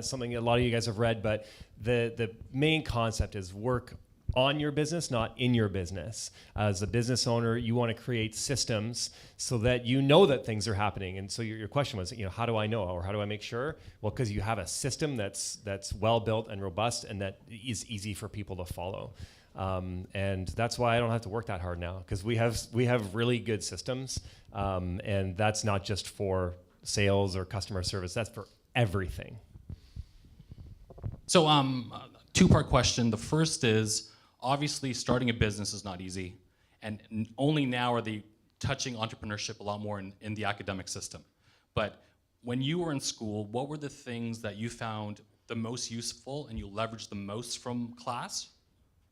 something a lot of you guys have read, but the main concept is work on your business, not in your business. As a business owner, you want to create systems so that you know that things are happening. And so your question was, how do I know, or how do I make sure? Well, because you have a system that's well built and robust and that is easy for people to follow. And that's why I don't have to work that hard now, because we have really good systems, and that's not just for sales or customer service. That's for everything. So, 2-part question. The first is, obviously, starting a business is not easy, and only now are they touching entrepreneurship a lot more in the academic system. But when you were in school, what were the things that you found the most useful and you leveraged the most from class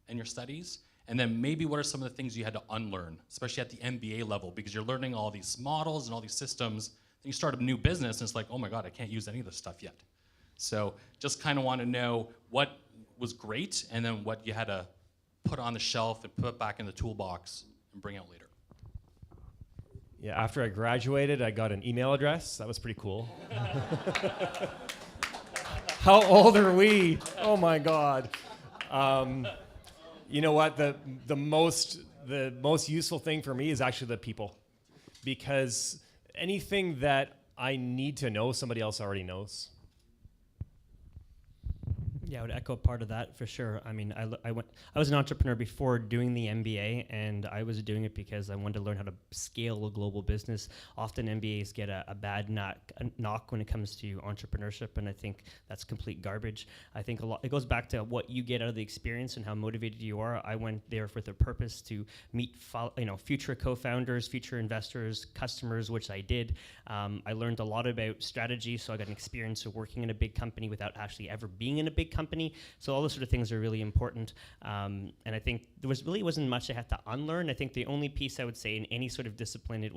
and your studies? And then maybe what are some of the things you had to unlearn, especially at the MBA level, because you're learning all these models and all these systems, and you start a new business and it's like, oh my God, I can't use any of this stuff yet. So just kind of want to know what was great and then what you had to put on the shelf and put back in the toolbox and bring out later. Yeah, after I graduated, I got an email address. That was pretty cool. How old are we? Oh my God. You know what? The most useful thing for me is actually the people, because anything that I need to know, somebody else already knows. Yeah, I would echo part of that for sure. I mean, I was an entrepreneur before doing the MBA, and I was doing it because I wanted to learn how to scale a global business. Often MBAs get a bad knock when it comes to entrepreneurship, and I think that's complete garbage. I think it goes back to what you get out of the experience and how motivated you are. I went there with a purpose to meet future co-founders, future investors, customers, which I did. I learned a lot about strategy, so I got an experience of working in a big company without actually ever being in a big company. So all those sort of things are really important. And I think there wasn't much I had to unlearn. I think the only piece I would say in any sort of discipline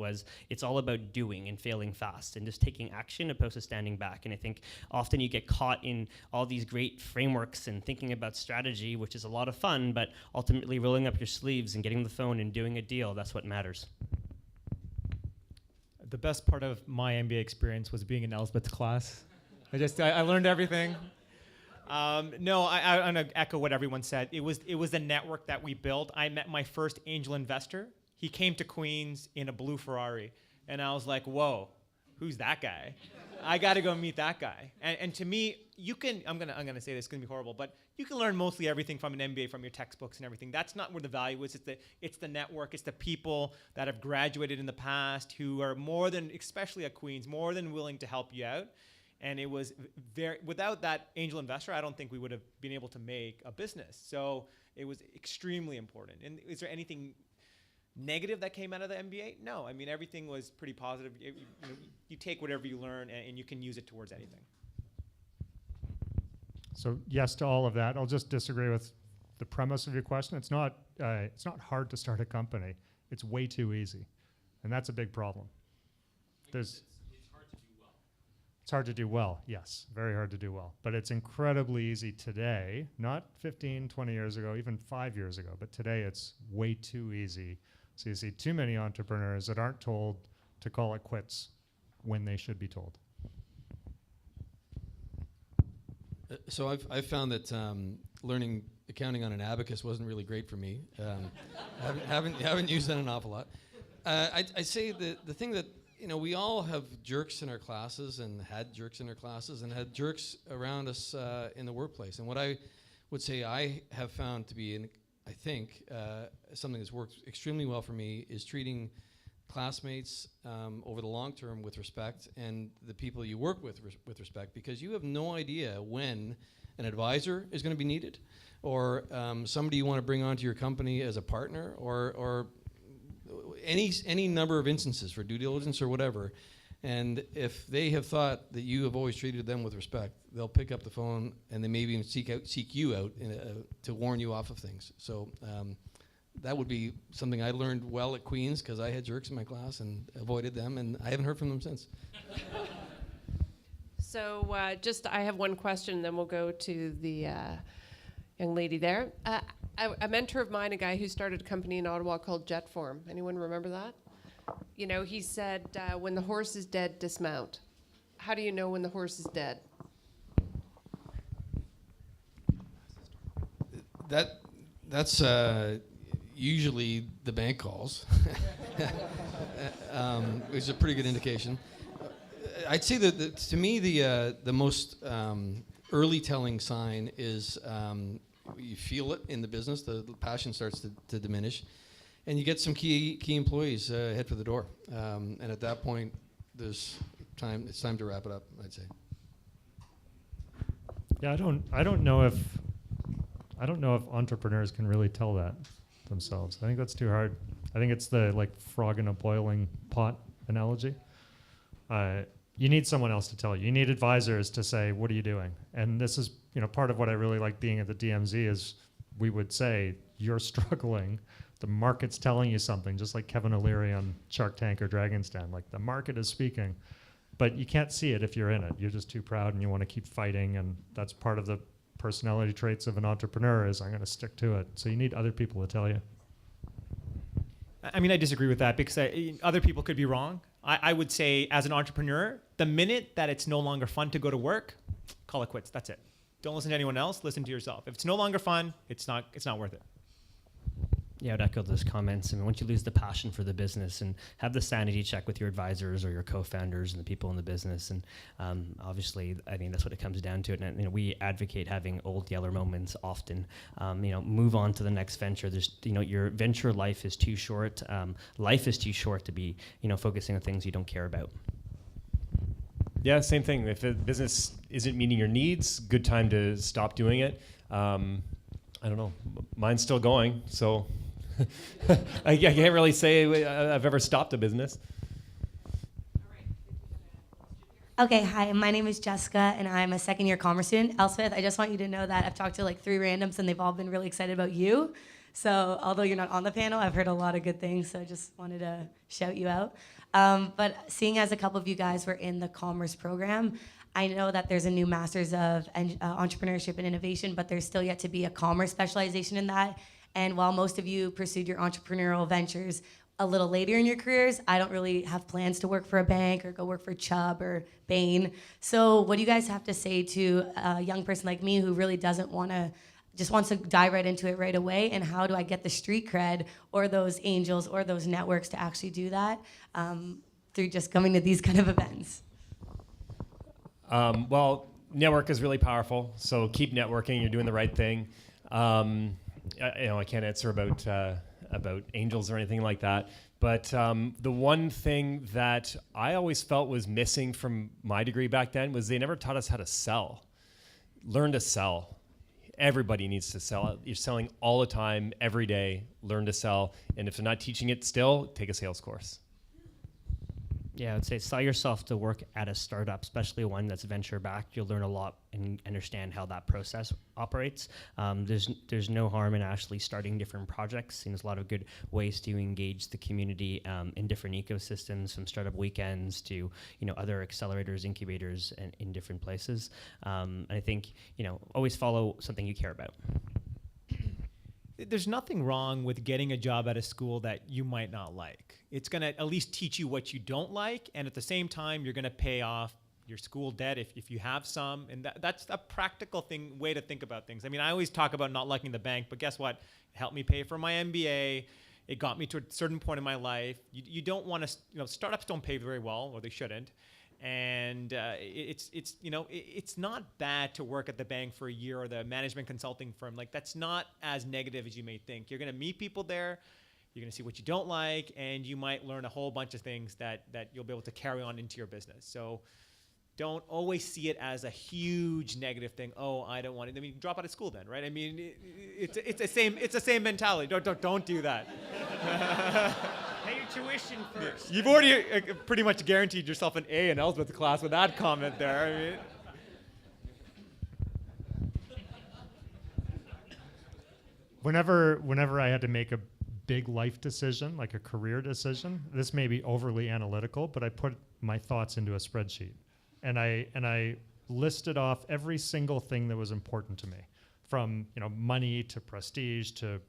it's all about doing and failing fast and just taking action opposed to standing back. And I think often you get caught in all these great frameworks and thinking about strategy, which is a lot of fun, but ultimately rolling up your sleeves and getting on the phone and doing a deal, that's what matters. The best part of my MBA experience was being in Elsbeth's class. I learned everything. No, I'm gonna echo what everyone said. It was the network that we built. I met my first angel investor. He came to Queens in a blue Ferrari, and I was like, "Whoa, who's that guy? I got to go meet that guy." And to me, I'm gonna say this, it's gonna be horrible, but you can learn mostly everything from an MBA, from your textbooks and everything. That's not where the value is. It's the network. It's the people that have graduated in the past who are especially at Queens, more than willing to help you out. And it was without that angel investor, I don't think we would have been able to make a business. So it was extremely important. And is there anything negative that came out of the MBA? No, I mean, everything was pretty positive. You take whatever you learn and you can use it towards anything. So yes to all of that. I'll just disagree with the premise of your question. It's not hard to start a company. It's way too easy, and that's a big problem. It's hard to do well, yes, very hard to do well. But it's incredibly easy today, not 15, 20 years ago, even 5 years ago, but today it's way too easy. So you see too many entrepreneurs that aren't told to call it quits when they should be told. So I've found that learning accounting on an abacus wasn't really great for me. Haven't used that an awful lot. I'd say the thing that, we all have jerks in our classes and had jerks in our classes and had jerks around us in the workplace. And what I would say I have found to be, I think, something that's worked extremely well for me is treating classmates over the long term with respect, and the people you work with respect, because you have no idea when an advisor is going to be needed, or somebody you want to bring onto your company as a partner, or any number of instances for due diligence or whatever. And if they have thought that you have always treated them with respect, they'll pick up the phone and they maybe even seek you out to warn you off of things. So that would be something I learned well at Queens, because I had jerks in my class and avoided them, and I haven't heard from them since. So I have one question, then we'll go to the young lady there. A mentor of mine, a guy who started a company in Ottawa called Jetform. Anyone remember that? He said, when the horse is dead, dismount. How do you know when the horse is dead? That's usually the bank calls, which is a pretty good indication. I'd say that to me the most early telling sign is you feel it in the business. The passion starts to diminish, and you get some key employees head for the door. And at that point, it's time to wrap it up, I'd say. Yeah, I don't know if entrepreneurs can really tell that themselves. I think that's too hard. I think it's the frog in a boiling pot analogy. You need someone else to tell you. You need advisors to say, what are you doing? And this is, part of what I really like being at the DMZ is we would say, you're struggling. The market's telling you something, just like Kevin O'Leary on Shark Tank or Dragon's Den. The market is speaking. but you can't see it if you're in it. You're just too proud and you want to keep fighting, and that's part of the personality traits of an entrepreneur is I'm going to stick to it. So you need other people to tell you. I mean, I disagree with that because other people could be wrong. I would say as an entrepreneur, the minute that it's no longer fun to go to work, call it quits. That's it. Don't listen to anyone else. Listen to yourself. If it's no longer fun, it's not worth it. Yeah, I'd echo those comments. I mean, once you lose the passion for the business, and have the sanity check with your advisors or your co-founders and the people in the business, and obviously, I mean, that's what it comes down to. And we advocate having old Yeller moments often. Move on to the next venture. There's, your venture life is too short. Life is too short to be, focusing on things you don't care about. Yeah, same thing. If a business isn't meeting your needs, good time to stop doing it. I don't know. Mine's still going, so I can't really say I've ever stopped a business. Okay, hi, my name is Jessica, and I'm a second-year commerce student. Elspeth, I just want you to know that I've talked to like 3 randoms, and they've all been really excited about you. So although you're not on the panel, I've heard a lot of good things, so I just wanted to shout you out. But seeing as a couple of you guys were in the commerce program, I know that there's a new Masters of Entrepreneurship and Innovation, but there's still yet to be a commerce specialization in that. And while most of you pursued your entrepreneurial ventures a little later in your careers, I don't really have plans to work for a bank or go work for Chubb or Bain. So what do you guys have to say to a young person like me who really just wants to dive right into it right away? And how do I get the street cred or those angels or those networks to actually do that through just coming to these kind of events? Well, network is really powerful, so keep networking. You're doing the right thing. I can't answer about angels or anything like that, but the one thing that I always felt was missing from my degree back then was they never taught us how to sell. Learn to sell. Everybody needs to sell. You're selling all the time, every day. Learn to sell, and if they're not teaching it still, take a sales course. Yeah, I would say sell yourself to work at a startup, especially one that's venture backed. You'll learn a lot and understand how that process operates. There's no harm in actually starting different projects. And there's a lot of good ways to engage the community in different ecosystems, from startup weekends to other accelerators, incubators, and in different places. And I think always follow something you care about. There's nothing wrong with getting a job at a school that you might not like. It's going to at least teach you what you don't like, and at the same time, you're going to pay off your school debt if you have some, and that's a practical way to think about things. I mean, I always talk about not liking the bank, but guess what? It helped me pay for my MBA. It got me to a certain point in my life. You don't want to, startups don't pay very well, or they shouldn't. And it's not bad to work at the bank for a year or the management consulting firm. Like, that's not as negative as you may think. You're going to meet people there. You're going to see what you don't like, and you might learn a whole bunch of things that you'll be able to carry on into your business. So don't always see it as a huge negative thing. Oh, I don't want it. I mean, drop out of school then, right? I mean, it's the same mentality. Don't do that. Pay your tuition first. You've already pretty much guaranteed yourself an A in Elsbeth's class with that comment there. I mean, whenever I had to make a big life decision, like a career decision, this may be overly analytical, but I put my thoughts into a spreadsheet, and I listed off every single thing that was important to me, from money to prestige to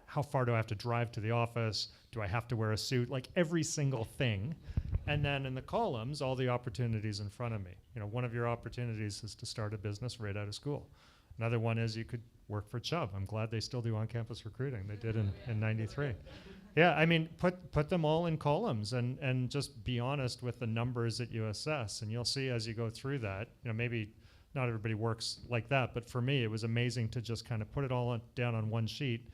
how far do I have to drive to the office, do I have to wear a suit, like every single thing. And then in the columns, all the opportunities in front of me. One of your opportunities is to start a business right out of school. Another one is you could work for Chubb. I'm glad they still do on-campus recruiting. They did in 93. Yeah, I mean, put them all in columns and just be honest with the numbers that you assess. And you'll see as you go through that, maybe not everybody works like that, but for me, it was amazing to just kind of put it all down on one sheet.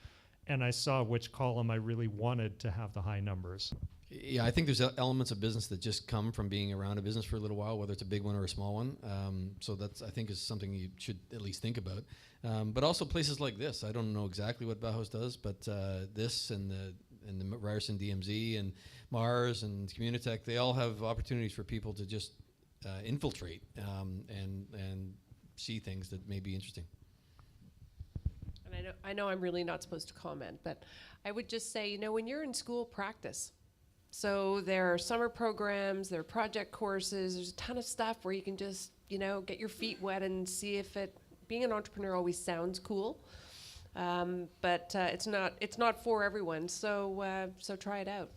And I saw which column I really wanted to have the high numbers. Yeah, I think there's elements of business that just come from being around a business for a little while, whether it's a big one or a small one. So that's, I think, is something you should at least think about. But also places like this. I don't know exactly what Bauhaus does, but this and the Ryerson DMZ and Mars and Communitech, they all have opportunities for people to just infiltrate and see things that may be interesting. And I know I'm really not supposed to comment, but I would just say, when you're in school, practice. So there are summer programs, there are project courses, there's a ton of stuff where you can just, get your feet wet and see if being an entrepreneur always sounds cool. But it's not for everyone, so try it out.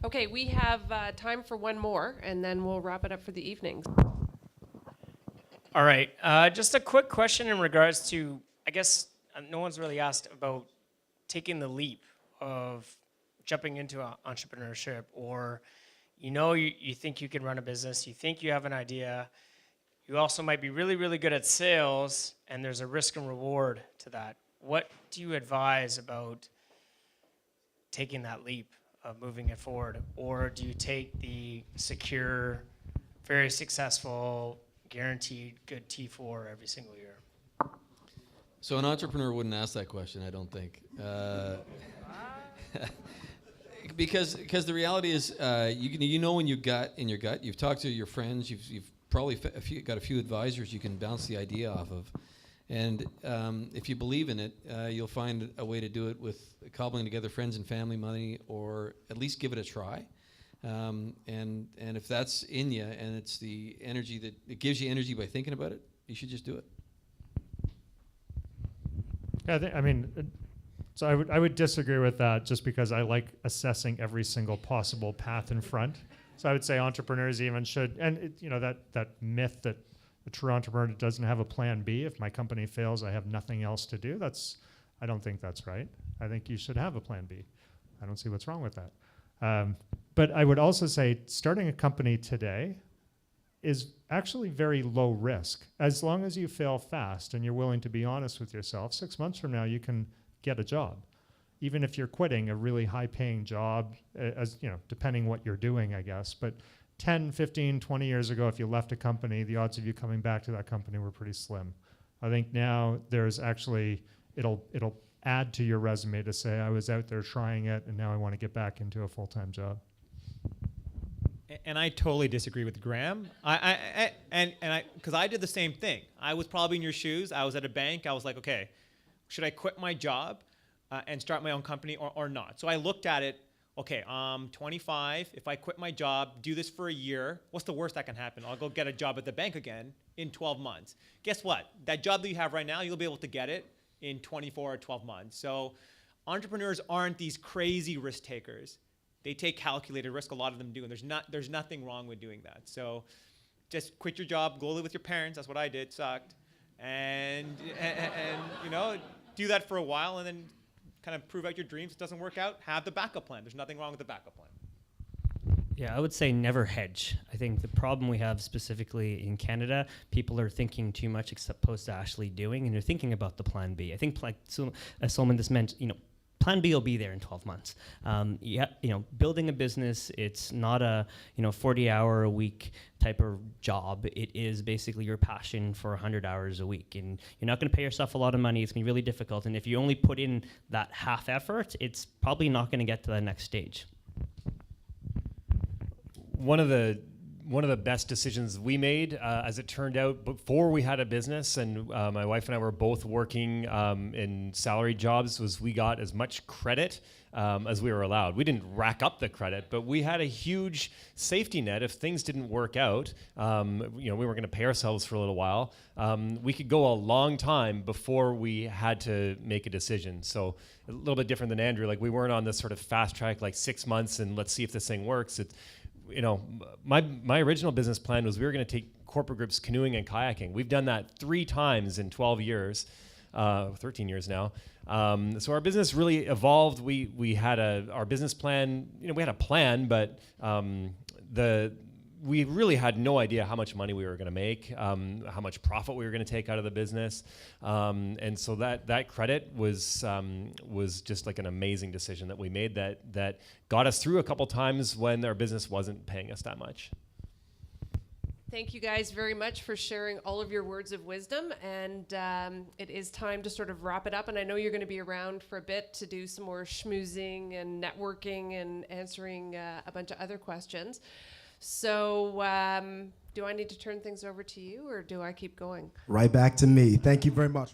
Okay, we have time for one more, and then we'll wrap it up for the evening. All right, just a quick question in regards to, I guess no one's really asked about taking the leap of jumping into entrepreneurship, or you think you can run a business, you think you have an idea, you also might be really, really good at sales, and there's a risk and reward to that. What do you advise about taking that leap of moving it forward? Or do you take the secure, very successful, guaranteed good T4 every single year? So an entrepreneur wouldn't ask that question, I don't think. Because the reality is, when you got in your gut, you've talked to your friends, you've probably got a few advisors you can bounce the idea off of. And if you believe in it, you'll find a way to do it with cobbling together friends and family money, or at least give it a try. And if that's in you, and it's the energy that it gives you energy by thinking about it, you should just do it. So I would disagree with that, just because I like assessing every single possible path in front. So I would say entrepreneurs even should, and that myth that a true entrepreneur doesn't have a plan B. If my company fails, I have nothing else to do. I don't think that's right. I think you should have a plan B. I don't see what's wrong with that. But I would also say starting a company today is actually very low risk. As long as you fail fast and you're willing to be honest with yourself, 6 months from now you can get a job. Even if you're quitting a really high-paying job, depending what you're doing, I guess. But 10, 15, 20 years ago, if you left a company, the odds of you coming back to that company were pretty slim. I think now there's actually, it'll add to your resume to say, I was out there trying it, and now I want to get back into a full-time job. And I totally disagree with Graham. Because I did the same thing. I was probably in your shoes. I was at a bank. I was like, okay, should I quit my job and start my own company or not? So I looked at it. Okay, I'm 25. If I quit my job, do this for a year, what's the worst that can happen? I'll go get a job at the bank again in 12 months. Guess what? That job that you have right now, you'll be able to get it in 24 or 12 months. So entrepreneurs aren't these crazy risk takers. They take calculated risk. A lot of them do, and there's nothing wrong with doing that. So just quit your job, go live with your parents. That's what I did. Sucked, and do that for a while, and then kind of prove out your dreams. If it doesn't work out, have the backup plan. There's nothing wrong with the backup plan. Yeah, I would say never hedge. I think the problem we have specifically in Canada, people are thinking too much as opposed to actually doing, and they're thinking about the plan B. I think, as Solomon just meant, plan B will be there in 12 months. Building a business, it's not a 40-hour-a-week type of job. It is basically your passion for 100 hours a week, and you're not going to pay yourself a lot of money. It's going to be really difficult, and if you only put in that half effort, it's probably not going to get to the next stage. One of the best decisions we made, as it turned out, before we had a business, and my wife and I were both working in salary jobs, was we got as much credit as we were allowed. We didn't rack up the credit, but we had a huge safety net. If things didn't work out, we weren't going to pay ourselves for a little while. We could go a long time before we had to make a decision. So a little bit different than Andrew. Like, we weren't on this sort of fast track, like 6 months, and let's see if this thing works. My original business plan was we were going to take corporate groups canoeing and kayaking. We've done that 3 times in 12 years, 13 years now. So our business really evolved. We had our business plan. We had a plan, but we really had no idea how much money we were going to make, how much profit we were going to take out of the business, and so that credit was just like an amazing decision that we made that got us through a couple times when our business wasn't paying us that much. Thank you guys very much for sharing all of your words of wisdom, and it is time to sort of wrap it up, and I know you're going to be around for a bit to do some more schmoozing and networking and answering a bunch of other questions. So do I need to turn things over to you, or do I keep going? Right back to me. Thank you very much.